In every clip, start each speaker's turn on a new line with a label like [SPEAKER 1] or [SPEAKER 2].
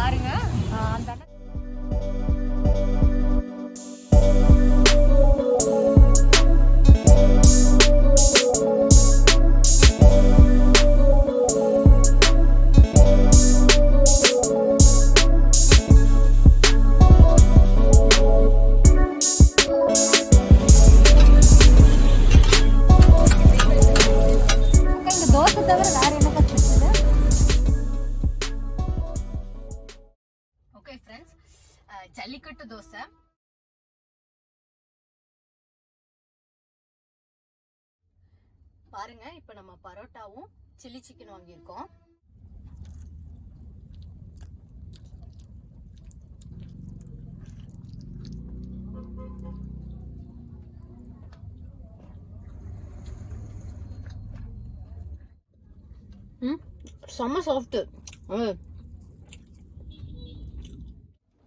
[SPEAKER 1] பாருங்க அந்த ஜல்லிக்கட்டு தோசை. பாருங்க இப்ப நம்ம பரோட்டாவும் சில்லி சிக்கன் வாங்கியிருக்கோம். செம்ம சாஃப்ட்.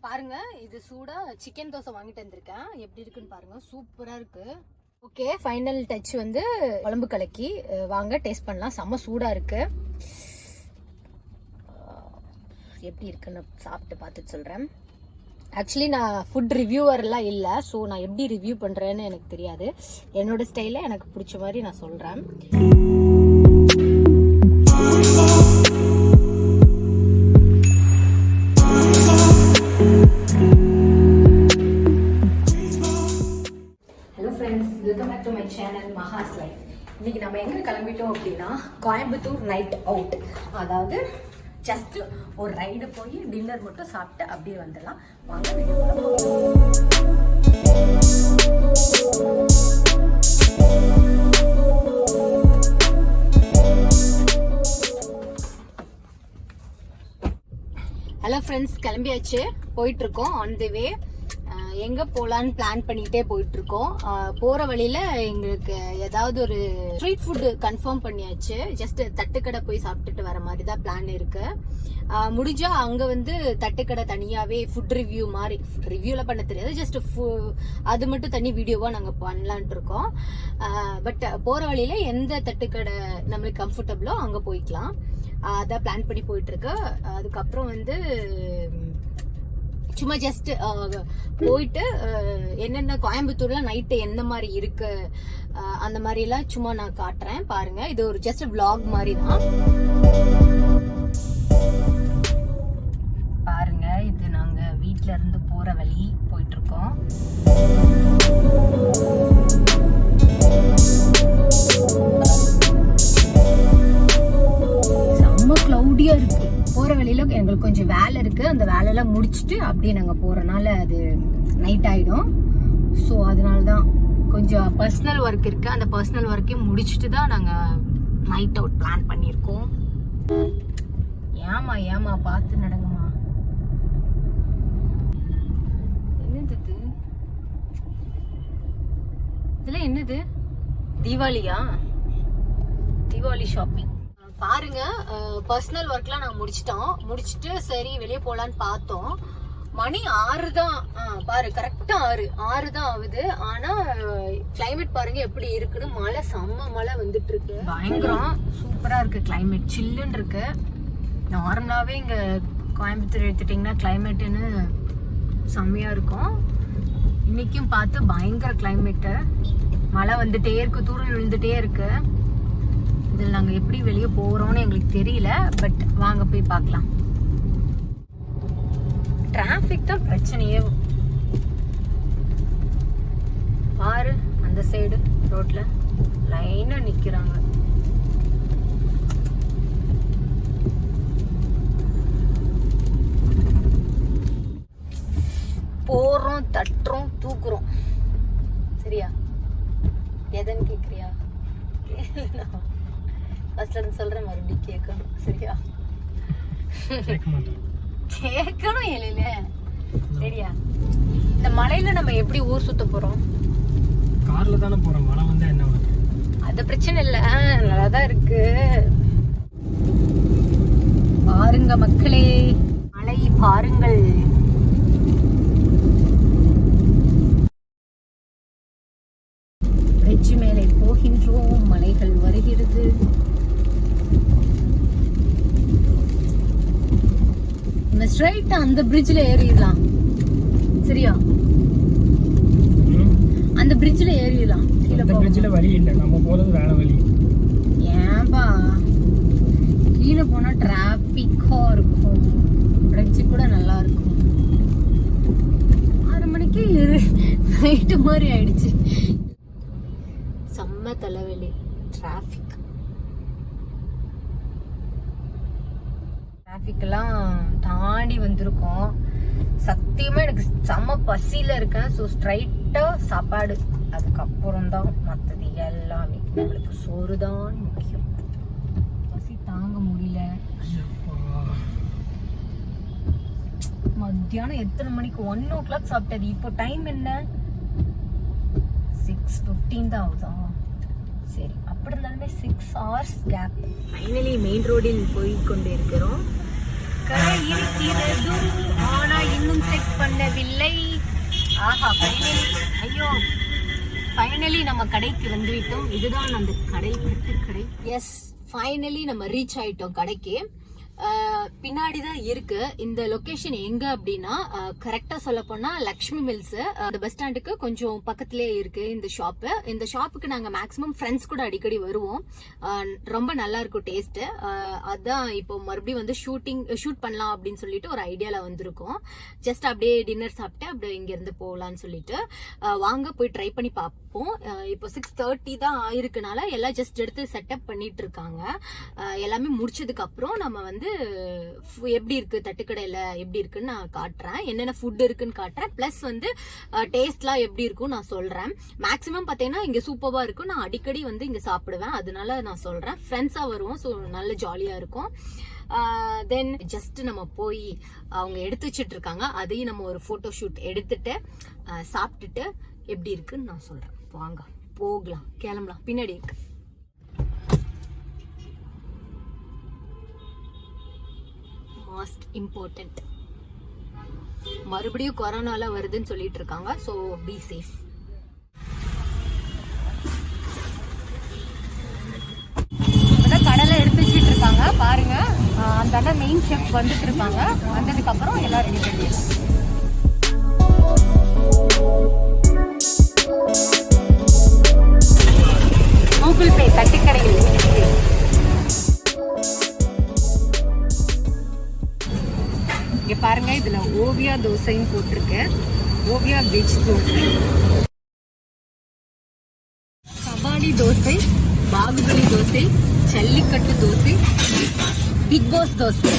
[SPEAKER 1] பாருங்க இது சூடா சிக்கன் தோசை வாங்கிட்டு வந்திருக்கேன். எப்படி இருக்குன்னு பாருங்க, சூப்பரா இருக்கு. ஓகே, ஃபைனல் டச் வந்து குழம்பு கலக்கி வாங்க டேஸ்ட் பண்ணலாம். செம்ம சூடா இருக்கு. எப்படி இருக்குன்னு சாப்பிட்டு பார்த்துட்டு சொல்றேன். ஆக்சுவலி நான் ஃபுட் ரிவ்யூவர்லாம் இல்லை, ஸோ நான் எப்படி ரிவ்யூ பண்றேன்னு எனக்கு தெரியாது. என்னோட ஸ்டைல எனக்கு பிடிச்ச மாதிரி நான் சொல்றேன். Welcome back to my channel Mahas life. இன்னைக்கு நம்ம எங்க கிளம்பிட்டோம் அப்படின்னா கோயம்புத்தூர் நைட் அவுட். அதாவது ஜஸ்ட் ஒரு ரைடு போய் டின்னர் மட்டும் சாப்பிட்டு அப்படியே வந்துடலாம். வாங்க ஹலோ ஃப்ரெண்ட்ஸ், கிளம்பியாச்சு, போயிட்டு இருக்கோம். ஆன் தி வே எங்க போலான்னு பிளான் பண்ணிட்டே போயிட்டு இருக்கோம். போற வழியில எங்களுக்கு ஏதாவது ஒரு ஸ்ட்ரீட் ஃபுட் கன்ஃபார்ம் பண்ணியாச்சு. ஜஸ்ட் தட்டுக்கடை போய் சாப்பிட்டுட்டு வர மாதிரி தான் பிளான் இருக்கு. முடிஞ்சா அங்க வந்து தட்டுக்கடை தனியாவே ஃபுட் ரிவ்யூ மாதிரி, ரிவ்யூல பண்ண தெரியாது, ஜஸ்ட் அது மட்டும் தனி வீடியோவா நாங்க பண்ணலான் இருக்கோம். பட் போற வழியில எந்த தட்டுக்கடை நம்மளுக்கு கம்ஃபர்டபுளோ அங்க போய்க்கலாம். அதான் பிளான் பண்ணி போயிட்டு இருக்கு. அதுக்கப்புறம் வந்து சும்மா ஜஸ்ட் போயிட்டு என்னென்ன கோயம்புத்தூர்ல நைட்டு என்ன மாதிரி இருக்கு அந்த மாதிரி எல்லாம் சும்மா நான் காட்டுறேன். பாருங்க, இது ஒரு ஜஸ்ட் vlog மாதிரி தான். பாருங்க, இது நாங்க வீட்ல இருந்து போற வழி போயிட்டு இருக்கோம். செம்ம கிளவுடியா இருக்கு. போற வழியில எங்களுக்கு கொஞ்சம் வேலை இருக்கு. அந்த வேலையெல்லாம் முடிச்சுட்டு அப்படியே நாங்க போறனால அது நைட் ஆயிடும். ஸோ அதனாலதான் கொஞ்சம் பர்சனல் ஒர்க் இருக்கு. அந்த பர்சனல் ஒர்க்கையும் முடிச்சுட்டு தான் நாங்க நைட் அவுட் பிளான் பண்ணியிருக்கோம். ஏமா பார்த்து நடங்கம்மா. என்னது இதெல்லாம்? என்னது தீபாவளியா? தீபாவளி ஷாப்பிங். பாருங்க, பர்சனல் ஒர்க்லாம் நாங்கள் முடிச்சுட்டு சரி வெளியே போகலான்னு பார்த்தோம். மணி 6 தான். பாரு, கரெக்டா 6 தான் ஆகுது. ஆனா கிளைமேட் பாருங்க எப்படி இருக்குன்னு. மழை, செம்ம மழை வந்துட்டு இருக்கு. பயங்கரம் சூப்பரா இருக்கு. கிளைமேட் சில்லுன்னு இருக்கு. நார்மலாவே இங்க கோயம்புத்தூர் எடுத்துட்டீங்கன்னா கிளைமேட்டுன்னு செம்மையா இருக்கும். இன்னைக்கும் பார்த்து பயங்கர கிளைமேட்டு. மழை வந்துட்டே இருக்கு, தூரல் விழுந்துட்டே இருக்கு. இதில் நாங்கள் எப்படி வெளியே போகிறோம்னு எங்களுக்கு தெரியல. பட் வாங்க போய் பார்க்கலாம். டிராஃபிக் தான் பிரச்சனையே. பாரு, அந்த சைடு ரோட்ல லைனா நிக்கிறாங்க. போறோம், தட்டுறோம், தூக்குறோம். சரியா? எதன்னு கேக்குறியா? ஃபர்ஸ்ட்ல இருந்து சொல்றேன், மறுபடியும் கேட்கணும். சரியா? கேட்கணும் இல்ல? சரியா? இந்த மலையில நம்ம எப்படி ஊர் சுத்த போறோம்?
[SPEAKER 2] கார்ல தானே போறோம். மழை வந்தா என்ன ஆகுது?
[SPEAKER 1] அது பிரச்சனை இல்ல, நல்லாதான் இருக்கு. பாருங்க மக்களே, மலை பாருங்கள். வெற்றி மேலே போகின்றோம். மலைகள் வருகிறது. நம்ம ஸ்ட்ரைட்டா அந்த பிரிட்ஜ்ல ஏறிடலாம். சரியா? அந்த பிரிட்ஜ்ல ஏறிடலாம். கீழ
[SPEAKER 2] அந்த பிரிட்ஜ்ல வழி இல்ல, நம்ம போறது வேற வழி.
[SPEAKER 1] ஏன்பா கீழே போனா டிராபிக்கா இருக்கும். பிரிட்ஜ் கூட நல்லா இருக்கும். 6 மணிக்கு நைட்டு மாதிரி ஆயிடுச்சு. செம்ம தலைவலி. டிராஃபிக்லாம் தாண்டி வந்திருக்கோம். சத்தியமா எனக்கு செம்ம பசியில இருக்கேன். ஸோ ஸ்ட்ரைட்டா சாப்பாடு, அதுக்கப்புறம் தான் மற்றது எல்லாமே. நம்மளுக்கு சோறு தான் முக்கியம். பசி தாங்க முடியல. மத்தியானம் எத்தனை மணிக்கு? 1 o'clock சாப்பிட்டது. இப்போ டைம் என்ன? 6:15 தான் ஆகுதா? சரி, அப்படி இருந்தாலுமே 6 hours கேப். ஃபைனலி மெயின் ரோடில் போய் கொண்டு இருக்கிறோம். கடை இருக்கிறது, ஆனா இன்னும் செக் பண்ணவில்லை. ஆஹா, ஃபைனலி, ஐயோ, ஃபைனலி நம்ம கடைக்கு வந்து விட்டோம். இதுதான் அந்த கடை, கடை. எஸ், ஃபைனலி நம்ம ரீச் ஆயிட்டோம் கடைக்கு. பின்னாடி தான் இருக்கு இந்த லொகேஷன். எங்க அப்படின்னா கரெக்டா சொல்ல போனா லக்ஷ்மி மில்ஸ் அந்த பஸ் ஸ்டாண்டுக்கு கொஞ்சம் பக்கத்திலேயே இருக்கு இந்த ஷாப்பு. இந்த ஷாப்புக்கு நாங்க மேக்ஸிமம் ஃப்ரெண்ட்ஸ் கூட அடிக்கடி வருவோம். ரொம்ப நல்லா இருக்கும் டேஸ்ட். அதான் இப்போ மறுபடியும் வந்து ஷூட் பண்ணலாம் அப்படின்னு சொல்லிட்டு ஒரு ஐடியால வந்திருக்கோம். ஜஸ்ட் அப்படியே டின்னர் சாப்பிட்டு அப்படியே இங்க இருந்து போகலான்னு சொல்லிட்டு வாங்க போய் ட்ரை பண்ணி பார்ப்போம். இப்போ 6:30 தான் ஆயிருக்குனால எல்லாம் ஜஸ்ட் எடுத்து செட்டப் பண்ணிட்டு இருக்காங்க. எல்லாமே முடிச்சதுக்கு அப்புறம் நம்ம வந்து எப்படி இருக்கு தட்டுக்கடையில எப்படி இருக்குன்னு நான் காட்டுறேன். என்னென்ன ஃபுட் இருக்குன்னு காட்டுறேன். பிளஸ் வந்து டேஸ்ட்லாம் எப்படி இருக்கும் நான் சொல்றேன். மேக்ஸிமம் பாத்தீங்கன்னா இங்க சூப்பரா இருக்கும். நான் அடிக்கடி வந்து இங்க சாப்பிடுவேன், அதனால நான் சொல்றேன். ஃப்ரெண்ட்ஸா வருவோம், ஸோ நல்ல ஜாலியா இருக்கும். தென் ஜஸ்ட் நம்ம போய் அவங்க எடுத்து வச்சிட்டு இருக்காங்க, அதையும் நம்ம ஒரு போட்டோ ஷூட் எடுத்துட்டு சாப்பிட்டுட்டு எப்படி இருக்குன்னு நான் சொல்றேன். வாங்க போகலாம், கிளம்பலாம். பின்னாடி இருக்கு. மோஸ்ட் இம்பார்ட்டன்ட், மறுபடியும் கொரோனால வருதுன்னு சொல்லிட்டு இருக்காங்க. So be safe. இப்பதான் கடலை எடுத்து வச்சுட்டு இருக்காங்க பாருங்க. அந்த மெயின் ஷெஃப் வந்துட்டு இருப்பாங்க. வந்ததுக்கு அப்புறம் எல்லாம் ரெடி பண்ணிடலாம். கூகுள் பே தட்டுக்கடையில் இங்க பாருங்க. இதுல ஓவியா தோசைன்னு போட்டிருக்கு. Oviya veg dosa, kabaddi dosa, Baahubali dosa, Jallikattu dosa, Bigg Boss dosa,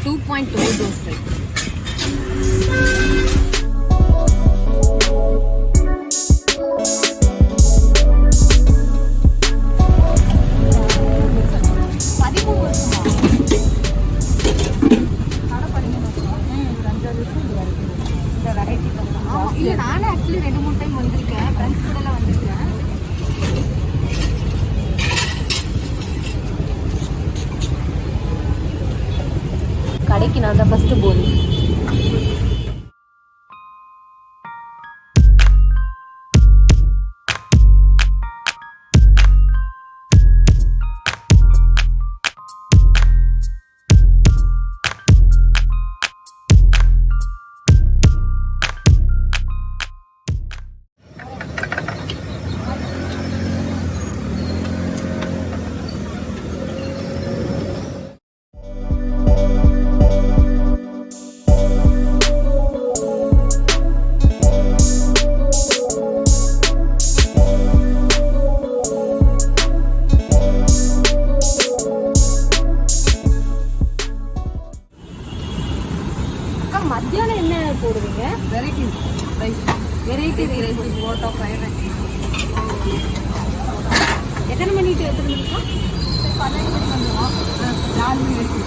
[SPEAKER 1] 2.0 dosa. இல்ல, நானும் ஆக்சுவலி 2-3 டைம் வந்திருக்கேன். ஃப்ரெண்ட்ஸ் கூட எல்லாம் வந்திருக்கேன். கடைக்கு நான் தான் ஃபர்ஸ்ட் போனேன். மத்தியானம் என்ன போடுவீங்க? வெரைட்டி ரைஸ் போட்டோம். Fried rice. எத்தனை மணிக்கு எடுத்துருந்தீங்க? 12 மணிக்கு வந்துடும். 4 மணி வரைக்கும்.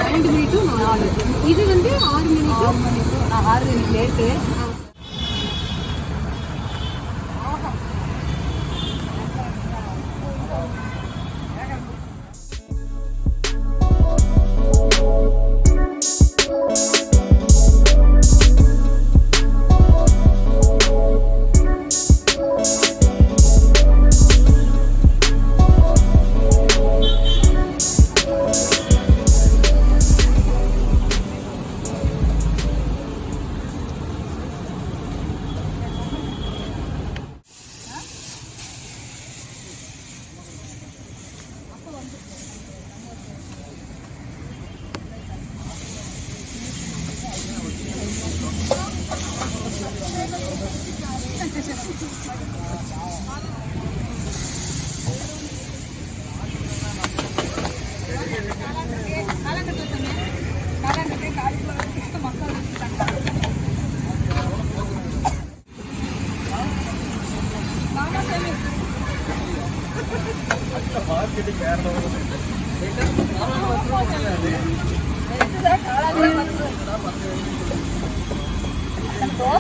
[SPEAKER 1] 12 மணி டு 4. இது வந்து 6 மணி டு 6 எனக்கு லேட்டு.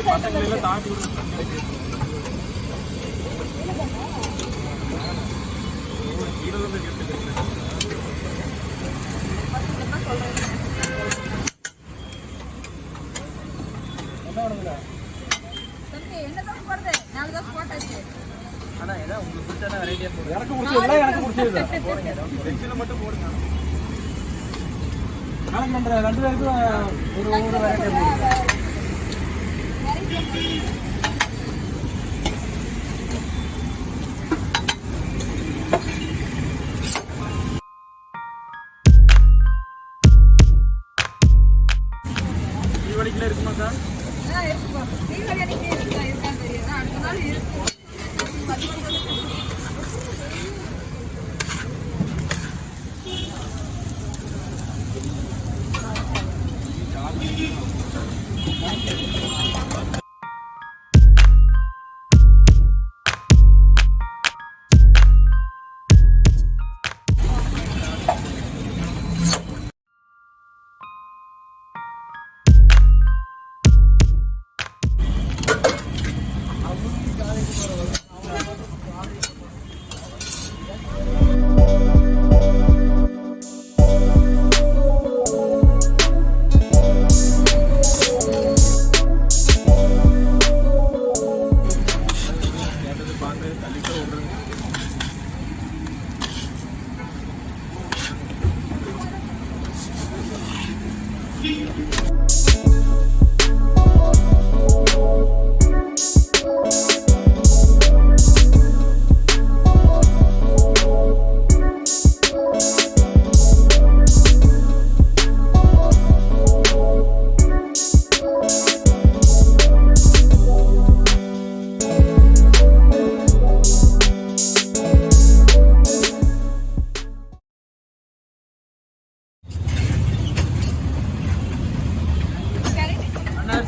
[SPEAKER 2] பசங்களெல்லாம் தாண்டி எனக்கு பிடிச்சது எனக்கு பிடிச்சது மட்டும் போடுங்க. கணக்கு பண்ற 2 பேருக்கும் ஒரு வெரைட்டி தீபாவளிக்குள்ள இருக்குமா சார்?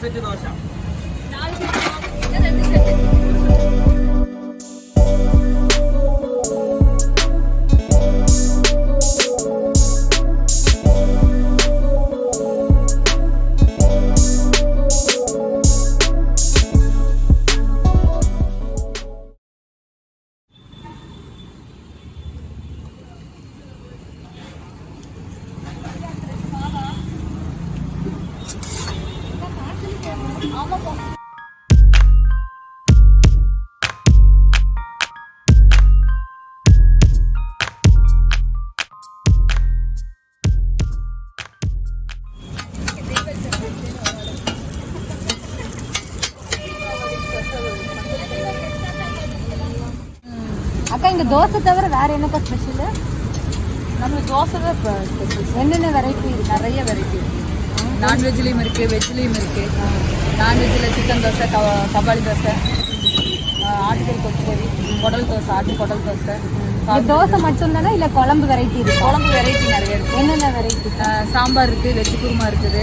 [SPEAKER 2] செட்டு தோசை
[SPEAKER 1] அக்கா இங்க தோசை தவிர வேற என்னக்கா ஸ்பெஷல்?
[SPEAKER 3] நம்ம தோசை தான் இப்போ ஸ்பெஷல்.
[SPEAKER 1] என்னென்ன வெரைட்டி
[SPEAKER 3] நிறைய வெரைட்டி இருக்குது. நான்வெஜ்லேயும் இருக்குது, வெஜ்லேயும் இருக்குது. நான்வெஜ்ஜில் சிக்கன் தோசை, கபாலி தோசை, ஆட்டுக்கறி கொத்துக்கறி, குடல் தோசை, ஆட்டு குடல் தோசை.
[SPEAKER 1] தோசை மட்டும் தானே இல்லை குழம்பு வெரைட்டி இருக்கு?
[SPEAKER 3] குழம்பு வெரைட்டி நிறைய இருக்குது.
[SPEAKER 1] என்னென்ன வெரைட்டி?
[SPEAKER 3] சாம்பார் இருக்குது, வெஜ் குருமா இருக்குது,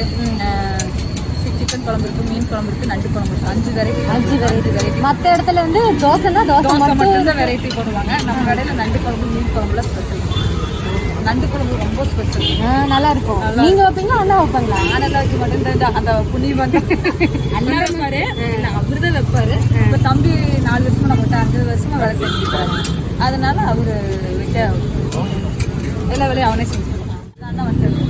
[SPEAKER 3] சிக்கன் குழம்பு இருக்குது, மீன் குழம்பு இருக்குது, நண்டு குழம்பு இருக்குது. 5 வெரைட்டி.
[SPEAKER 1] மற்ற இடத்துல வந்து தோசைனா
[SPEAKER 3] தோசை மட்டும் தான் வெரைட்டி போடுவாங்க. நம்ம கடையில் நண்டு குழம்பு, மீன் குழம்புல ஸ்பெஷல். நண்டு குழம்பு ரொம்ப ஸ்பெஷல்,
[SPEAKER 1] நல்லா இருக்கும். நீங்க வைப்பீங்க அண்ணா வைப்பாங்களா?
[SPEAKER 3] ஆனந்தா வைக்க மாட்டேன். அந்த புண்ணியம் வந்து அண்ணா வைப்பாரு, அவரு தான் வைப்பாரு. இப்போ தம்பி 4 வருஷமா நம்மகிட்ட 5 வருஷமா வேலை செஞ்சுருக்காரு. அதனால அவரு வைக்க எல்லா வேலையும் அவனே செஞ்சுருக்கான். அண்ணா வந்தது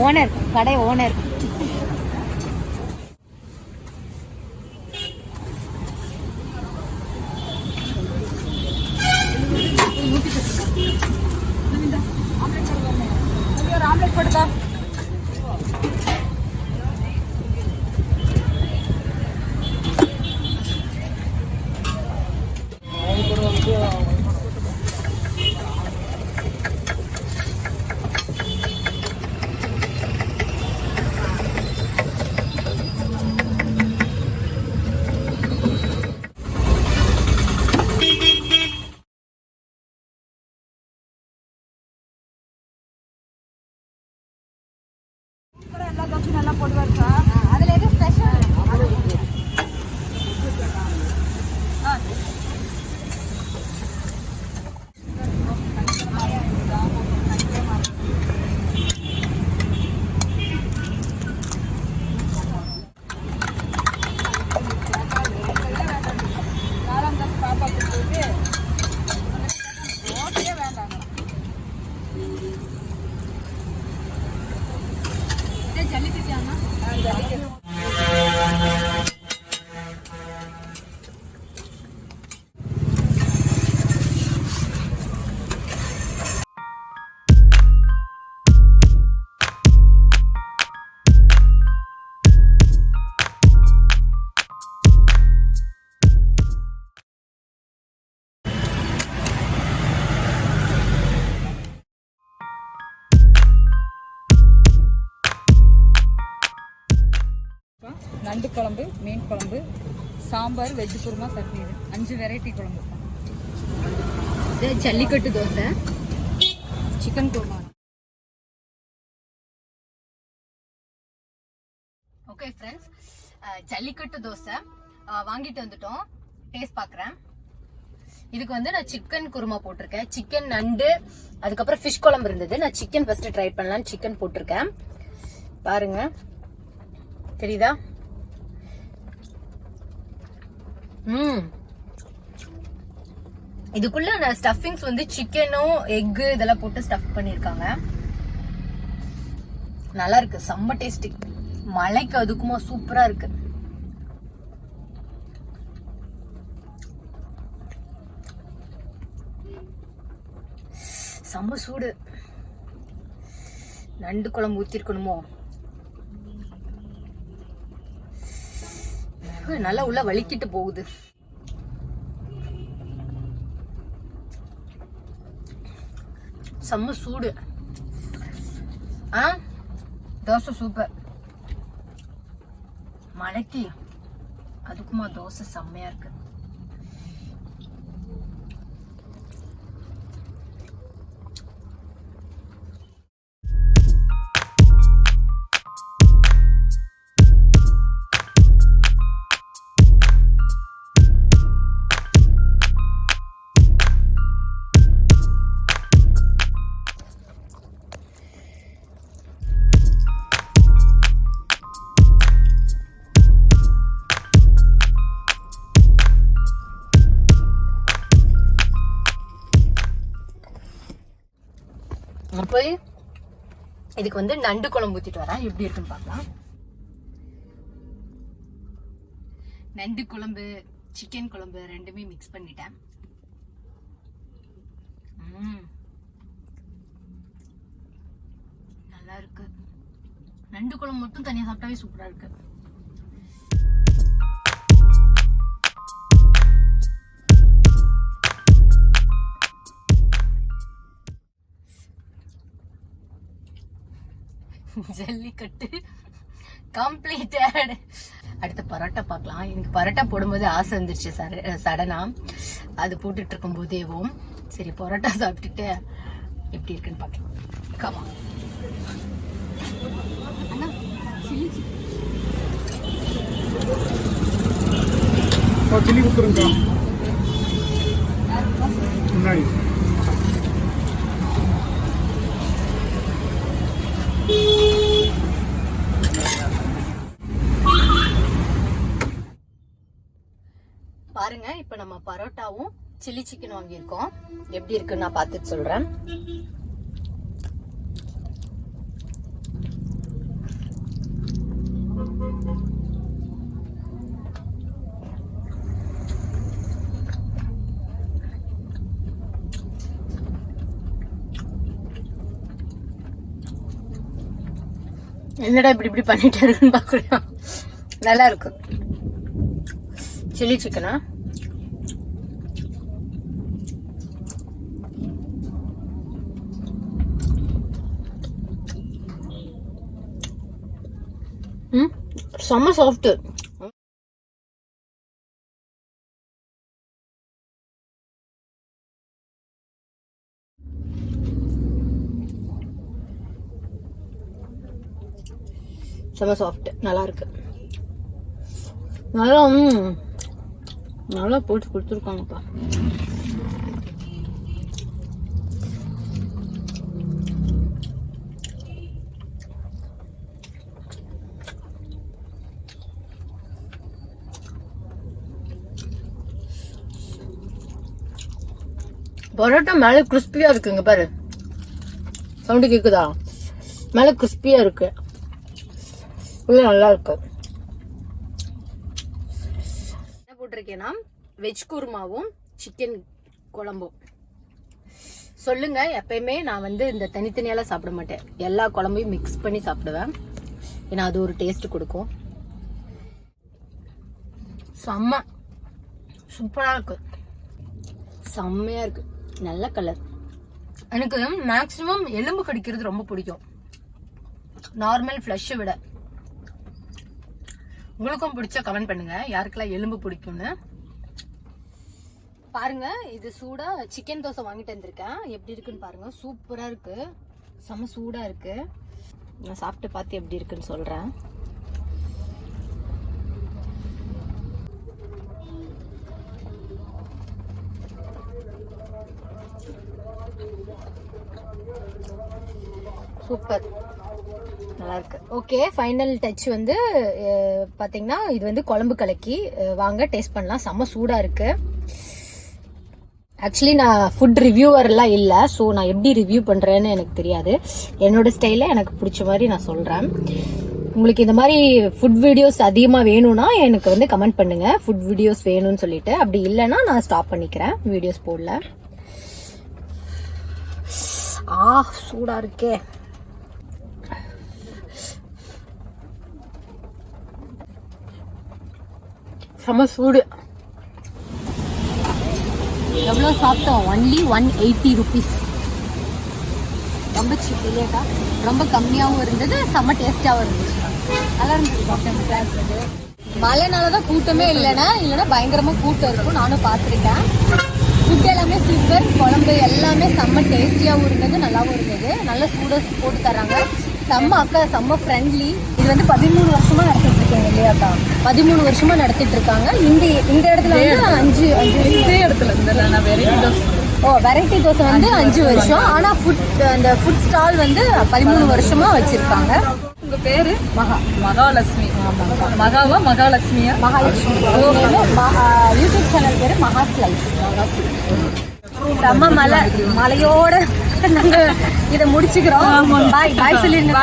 [SPEAKER 1] ஓனர் கடை ஓனர்.
[SPEAKER 3] ஆம்லெட் போடுதா? நண்டு குழம்பு, மீன் குழம்பு, சாம்பார், வெஜ் குருமா, சட்னி. 5 வெரைட்டி குழம்பு.
[SPEAKER 1] இது jallikattu dosa,
[SPEAKER 3] chicken kurma.
[SPEAKER 1] Okay friends, jallikattu dosa வாங்கிட்டு வந்துட்டோம். டேஸ்ட் பார்க்குறேன். இதுக்கு வந்து நான் சிக்கன் குருமா போட்டிருக்கேன். சிக்கன், நண்டு, அதுக்கப்புறம் ஃபிஷ் குழம்பு இருந்தது. நான் சிக்கன் ஃபர்ஸ்ட் ட்ரை பண்ணலான்னு சிக்கன் போட்டிருக்கேன். பாருங்க, தெரியுதா? இதுக்குள்ள நான் ஸ்டஃபிங்ஸ் வந்து சிக்கனும் எக்கு இதெல்லாம் போட்டு ஸ்டஃப் பண்ணிருக்காங்க. நல்லா இருக்கு, செம்ம டேஸ்டி. மழைக்கு அதுக்குமா சூப்பரா இருக்கு. செம்ம சூடு. நண்டு குழம்பு ஊத்திருக்கணுமோ? நல்லா உள்ள வலிக்கிட்டு போகுது. செம்ம சூடு. தோசை சூப்பர். மழைக்கு அதுக்குமா தோசை செம்மையா இருக்கு. போய் இதுக்கு வந்து நண்டு குழம்பு ஊத்திட்டு வரேன். எப்படி இருக்குன்னு பார்க்கலாம். நண்டு குழம்பு, சிக்கன் குழம்பு ரெண்டுமே மிக்ஸ் பண்ணிட்டேன். நல்லா இருக்கு. நண்டு குழம்பு மட்டும் தனியா சாப்பிட்டாவே சூப்பரா இருக்கு. ஜல்லிக்கட்டு கம்ப்ளீட்டட். அடுத்த பரோட்டா பார்க்கலாம். எனக்கு பரோட்டா போடும்போது ஆசை வந்துருச்சு சடனா. அது போட்டுட்டு இருக்கும் போதேவும் சரி பரோட்டா சாப்பிட்டுட்டு எப்படி இருக்குன்னு பார்க்கலாம். கமா
[SPEAKER 2] சில்லி கொடுத்துருங்க முன்னாடி.
[SPEAKER 1] பாருங்க, இப்ப நம்ம பரோட்டாவும் சில்லி சிக்கன் வாங்கியிருக்கோம். எப்படி இருக்குன்னு நான் பார்த்துட்டு சொல்றேன். என்னடா இப்படி பண்ணிட்டு இருக்குன்னு பாக்குறியா? நல்லா இருக்கு. சில்லி சிக்கனா செம்ம சாஃப்ட். செம்ம சாஃப்ட், நல்லா இருக்கு. நல்லா நல்லா போட்டு கொடுத்துருக்காங்கப்பா. பரோட்டா மேல கிறிஸ்பியா இருக்குங்க பாரு. சவுண்டு கேக்குதா? மேல கிறிஸ்பியா இருக்கு, உள்ள நல்லா இருக்கு. என்ன போட்டிருக்கேன்னா வெஜ் குருமாவும் சிக்கன் குழம்பும். சொல்லுங்க, எப்பயுமே நான் வந்து இந்த தனித்தனியால சாப்பிட மாட்டேன். எல்லா குழம்பையும் மிக்ஸ் பண்ணி சாப்பிடுவேன். ஏன்னா அது ஒரு டேஸ்ட் கொடுக்கும். செம்ம சூப்பரா இருக்கு, செம்மையா இருக்கு. நல்ல கலர். எனக்கு மேக்சிமம் எலும்பு கடிக்கிறது ரொம்ப பிடிக்கும், நார்மல் ஃப்ளஷை விட. உங்களுக்கும் பிடிச்சா கமெண்ட் பண்ணுங்க யாருக்கெல்லாம் எலும்பு பிடிக்கும்னு. பாருங்க இது சூடா சிக்கன் தோசை வாங்கிட்டு வந்திருக்கேன். எப்படி இருக்குன்னு பாருங்க. சூப்பரா இருக்கு, செம சூடா இருக்கு. நான் சாப்பிட்டு பார்த்து எப்படி இருக்குன்னு சொல்றேன். சூப்பர், நல்லா இருக்கு. ஓகே, ஃபைனல் டச் வந்து பாத்தீங்கன்னா இது வந்து குழம்பு கலக்கி. வாங்க டேஸ்ட் பண்ணலாம். செம்ம சூடா இருக்கு. ஆக்சுவலி நான் ஃபுட் ரிவ்யூவர்லாம் இல்லை, ஸோ நான் எப்படி ரிவ்யூ பண்ணுறேன்னு எனக்கு தெரியாது. என்னோட ஸ்டைலில் எனக்கு பிடிச்ச மாதிரி நான் சொல்கிறேன். உங்களுக்கு இந்த மாதிரி ஃபுட் வீடியோஸ் அதிகமாக வேணும்னா எனக்கு வந்து கமெண்ட் பண்ணுங்க, ஃபுட் வீடியோஸ் வேணும்னு சொல்லிட்டு. அப்படி இல்லைன்னா நான் ஸ்டாப் பண்ணிக்கிறேன், வீடியோஸ் போடல. சூடா இருக்கே. செம சூடு. எவ்வளோ சாப்பிட்டோம்? Only 180 rupees. ரொம்ப சீப் இல்லையாக்கா? ரொம்ப கம்மியாகவும் இருந்தது, செம்ம டேஸ்டாகவும் இருந்துச்சு. நல்லா இருந்தது. மழைனால தான் கூட்டமே இல்லைன்னா பயங்கரமாக கூட்டம் இருக்கும். நானும் பார்த்துருக்கேன். ஃபுட் எல்லாமே சூப்பர், குழம்பு எல்லாமே செம்ம டேஸ்டியாகவும் இருந்தது, நல்லாவும் இருந்தது. நல்ல சூடாக போட்டு தராங்க. செம்ம அக்கா, செம்ம ஃப்ரெண்ட்லி. இது வந்து 13 வருஷமா நடத்திட்டு இருக்கேன் இல்லையாக்கா? 13 வருஷமா நடத்திட்டு இருக்காங்க. இந்த இடத்துல வந்து 5
[SPEAKER 3] இடத்துல
[SPEAKER 1] வெரைட்டி தோசை வந்து 5 வருஷம். ஆனா அந்த ஃபுட் ஸ்டால் வந்து 13 வருஷமா வச்சிருக்காங்க.
[SPEAKER 3] உங்க பேரு? மகாலட்சுமி. மகாவா மகாலட்சுமியா? மகாலட்சுமி.
[SPEAKER 1] யூடியூப் சேனல் பேரு மகாஸ் லைஃப். செம்ம மலையோட நாங்க இதை முடிச்சுக்கிறோம். பாய் சொல்லிருங்க.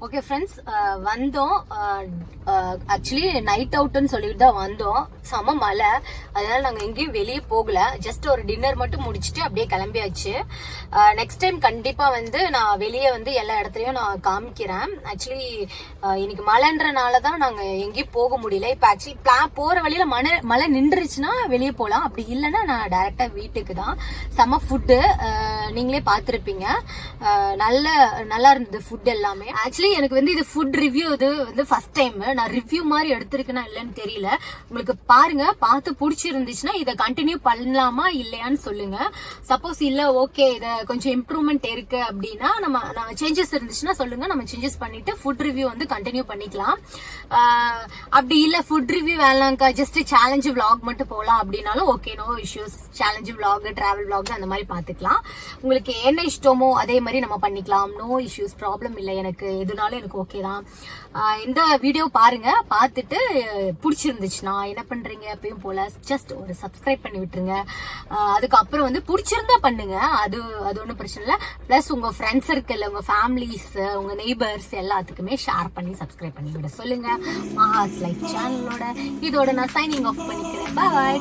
[SPEAKER 1] ஓகே ஃப்ரெண்ட்ஸ், வந்தோம். ஆக்சுவலி நைட் அவுட்னு சொல்லிட்டு தான் வந்தோம். செம மழை, அதனால நாங்கள் எங்கேயும் வெளியே போகல. ஜஸ்ட் ஒரு டின்னர் மட்டும் முடிச்சுட்டு அப்படியே கிளம்பியாச்சு. நெக்ஸ்ட் டைம் கண்டிப்பாக வந்து நான் வெளியே வந்து எல்லா இடத்துலையும் நான் காமிக்கிறேன். ஆக்சுவலி இன்னைக்கு மழைன்றனால தான் நாங்கள் எங்கேயும் போக முடியல. இப்போ ஆக்சுவலி போகிற வழியில் மழை நின்றுச்சுன்னா வெளியே போகலாம், அப்படி இல்லைன்னா நான் டைரெக்டாக வீட்டுக்கு தான். செம ஃபுட்டு நீங்களே பார்த்துருப்பீங்க. நல்லா இருந்தது ஃபுட் எல்லாமே. ஆக்சுவலி எனக்கு வந்து இது ஃபுட் ரிவ்யூ இது வந்து ஃபர்ஸ்ட் டைம். நான் ரிவ்யூ மாதிரி எடுத்திருக்கேனா இல்லைன்னு தெரியல. உங்களுக்கு பாருங்க, பார்த்து பிடிச்சிருந்துச்சுன்னா இதை கண்டினியூ பண்ணலாமா இல்லையான்னு சொல்லுங்க. சப்போஸ் இல்ல ஓகே இதை கொஞ்சம் இம்ப்ரூவ்மெண்ட் இருக்கு அப்படின்னா நம்ம சேஞ்சஸ் இருந்துச்சுன்னா சொல்லுங்க, நம்ம சேஞ்சஸ் பண்ணிட்டு ஃபுட் ரிவ்யூ வந்து கண்டினியூ பண்ணிக்கலாம். அப்படி இல்ல ஃபுட் ரிவ்யூ வேணாம்க்கா, ஜஸ்ட் சேலஞ்சு விளாக் மட்டும் போகலாம் அப்படின்னாலும் okay, no issues. Challenge vlog, travel vlog அந்த மாதிரி பார்த்துக்கலாம். உங்களுக்கு என்ன இஷ்டமோ அதே மாதிரி நம்ம பண்ணிக்கலாம். நோ இஷ்யூஸ், ப்ராப்ளம் இல்லை. எனக்கு எதுனாலும் எனக்கு ஓகே தான். இந்த வீடியோ பாருங்க, பார்த்துட்டு பிடிச்சிருந்துச்சுன்னா என்ன பண்றீங்க எப்பயும் போல ஜஸ்ட் ஒரு சப்ஸ்கிரைப் பண்ணி விட்டுருங்க. அதுக்கப்புறம் வந்து பிடிச்சிருந்தா பண்ணுங்க, அது ஒன்றும் பிரச்சனை இல்லை. பிளஸ் உங்க ஃப்ரெண்ட்ஸ் சர்க்கிள், உங்க ஃபேமிலிஸ், உங்க நெய்பர்ஸ் எல்லாத்துக்குமே ஷேர் பண்ணி சப்ஸ்கிரைப் பண்ணி விட சொல்லுங்க. மகாஸ் லைஃப் சேனலோட இதோட நான் சைனிங் ஆஃப் பண்ணிக்கிறேன். பாய்.